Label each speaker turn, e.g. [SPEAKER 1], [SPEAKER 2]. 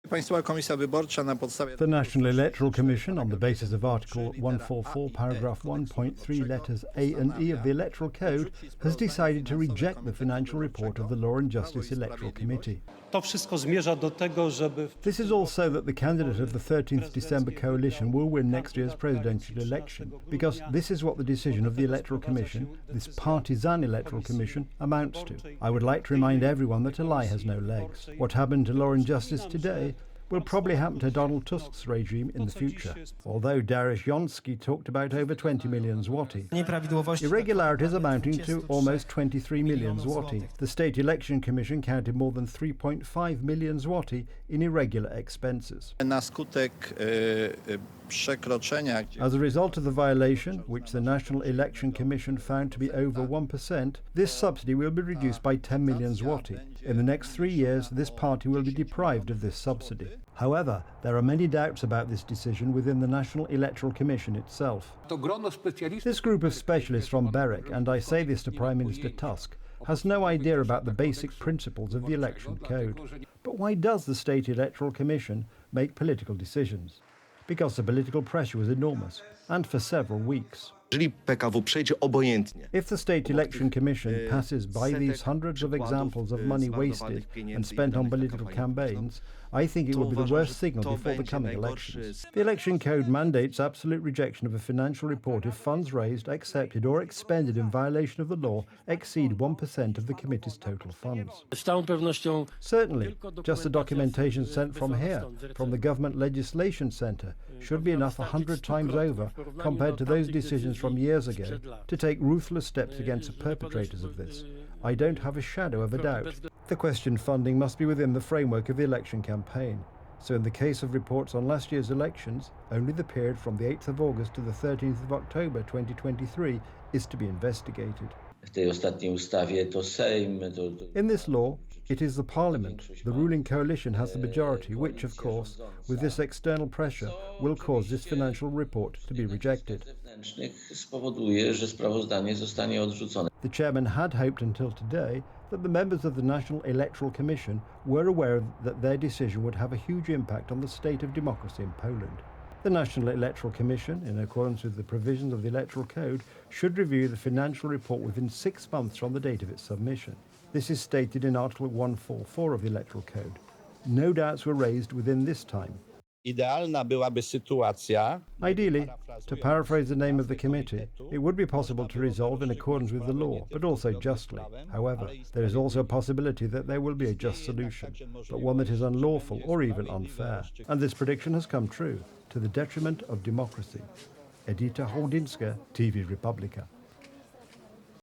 [SPEAKER 1] The National Electoral Commission, on the basis of Article 144, paragraph 1.3, letters A and E of the Electoral Code, has decided to reject the financial report of the Law and Justice Electoral Committee. This is also that the candidate of the 13th December coalition will win next year's presidential election, because this is what the decision of the Electoral Commission, this partisan Electoral Commission, amounts to. I would like to remind everyone that a lie has no legs. What happened to Law and Justice today will probably happen to Donald Tusk's regime in the future. Although Dariusz Joński talked about over 20 million zloty. Irregularities amounting to almost 23 million zloty. The State Election Commission counted more than 3.5 million zloty in irregular expenses. As a result of the violation, which the National Election Commission found to be over 1%, this subsidy will be reduced by 10 million zloty. In the next 3 years, this party will be deprived of this subsidy. However, there are many doubts about this decision within the National Electoral Commission itself. This group of specialists from Berek, and I say this to Prime Minister Tusk, has no idea about the basic principles of the election code. But why does the State Electoral Commission make political decisions? Because the political pressure was enormous, and for several weeks. If the State Election Commission passes by these hundreds of examples of money wasted and spent on political campaigns, I think it will be the worst signal before the coming elections. The Election Code mandates absolute rejection of a financial report if funds raised, accepted or expended in violation of the law exceed 1% of the committee's total funds. Certainly, just the documentation sent from here, from the Government Legislation Centre, should be enough 100 times over compared to those decisions from years ago to take ruthless steps against the perpetrators of this. I don't have a shadow of a doubt. The questioned funding must be within the framework of the election campaign. So in the case of reports on last year's elections, only the period from the 8th of August to the 13th of October 2023 is to be investigated. In this law, it is the Parliament. The ruling coalition has the majority, which, of course, with this external pressure, will cause this financial report to be rejected. The chairman had hoped until today that the members of the National Electoral Commission were aware that their decision would have a huge impact on the state of democracy in Poland. The National Electoral Commission, in accordance with the provisions of the Electoral Code, should review the financial report within 6 months from the date of its submission. This is stated in Article 144 of the Electoral Code. No doubts were raised within this time. Ideally, to paraphrase the name of the committee, it would be possible to resolve in accordance with the law, but also justly. However, there is also a possibility that there will be a just solution, but one that is unlawful or even unfair. And this prediction has come true, to the detriment of democracy. Edyta Hołdyńska, TV Republika.